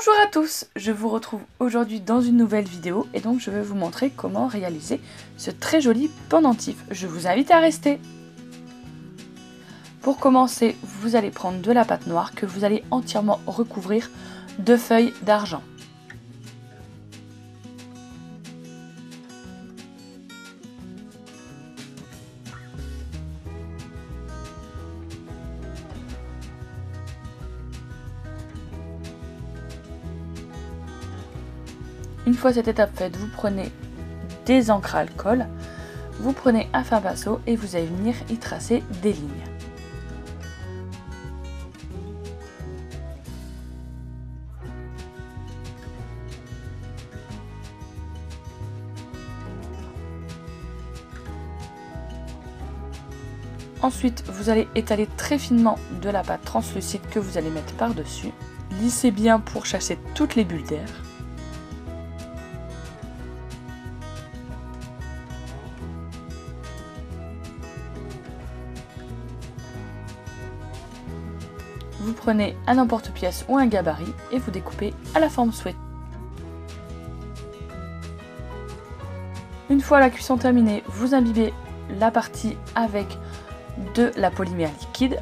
Bonjour à tous, je vous retrouve aujourd'hui dans une nouvelle vidéo et donc je vais vous montrer comment réaliser ce très joli pendentif. Je vous invite à rester. Pour commencer, vous allez prendre de la pâte noire que vous allez entièrement recouvrir de feuilles d'argent. Une fois cette étape faite, vous prenez des encres à alcool, vous prenez un fin pinceau et vous allez venir y tracer des lignes. Ensuite, vous allez étaler très finement de la pâte translucide que vous allez mettre par-dessus. Lissez bien pour chasser toutes les bulles d'air. Vous prenez un emporte-pièce ou un gabarit et vous découpez à la forme souhaitée. Une fois la cuisson terminée, vous imbibez la partie avec de la polymère liquide.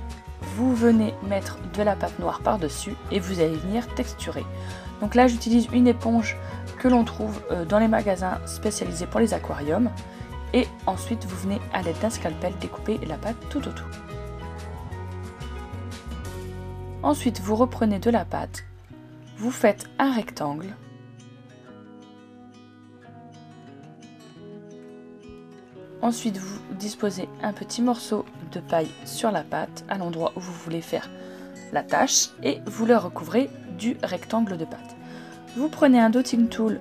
Vous venez mettre de la pâte noire par-dessus et vous allez venir texturer. Donc là, j'utilise une éponge que l'on trouve dans les magasins spécialisés pour les aquariums. Et ensuite, vous venez à l'aide d'un scalpel découper la pâte tout autour. Ensuite, vous reprenez de la pâte, vous faites un rectangle. Ensuite, vous disposez un petit morceau de paille sur la pâte à l'endroit où vous voulez faire la tâche et vous le recouvrez du rectangle de pâte. Vous prenez un dotting tool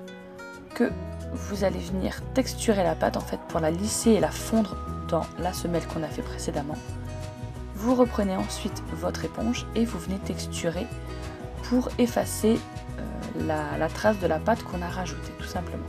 que vous allez venir texturer la pâte en fait pour la lisser et la fondre dans la semelle qu'on a fait précédemment. Vous reprenez ensuite votre éponge et vous venez texturer pour effacer la trace de la pâte qu'on a rajoutée tout simplement.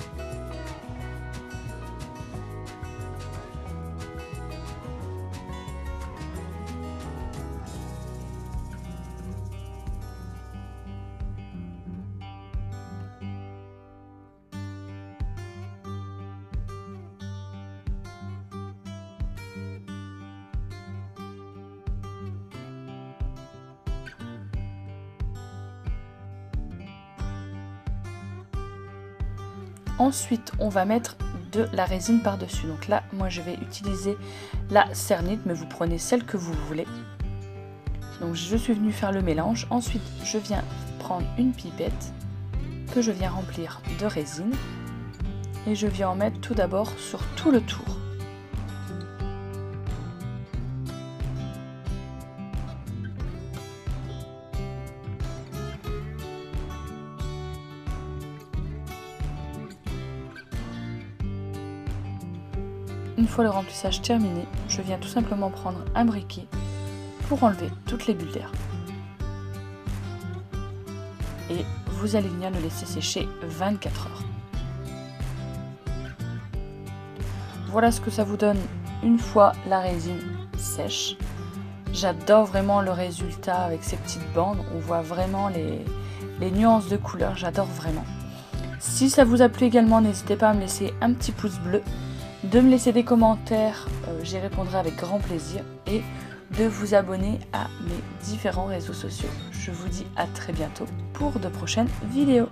Ensuite, on va mettre de la résine par-dessus. Donc là, moi je vais utiliser la Cernit, mais vous prenez celle que vous voulez. Donc je suis venue faire le mélange. Ensuite, je viens prendre une pipette que je viens remplir de résine. Et je viens en mettre tout d'abord sur tout le tour. Une fois le remplissage terminé, je viens tout simplement prendre un briquet pour enlever toutes les bulles d'air. Et vous allez venir le laisser sécher 24 heures. Voilà ce que ça vous donne une fois la résine sèche. J'adore vraiment le résultat avec ces petites bandes. On voit vraiment les nuances de couleurs, j'adore vraiment. Si ça vous a plu également, n'hésitez pas à me laisser un petit pouce bleu, de me laisser des commentaires, j'y répondrai avec grand plaisir, et de vous abonner à mes différents réseaux sociaux. Je vous dis à très bientôt pour de prochaines vidéos.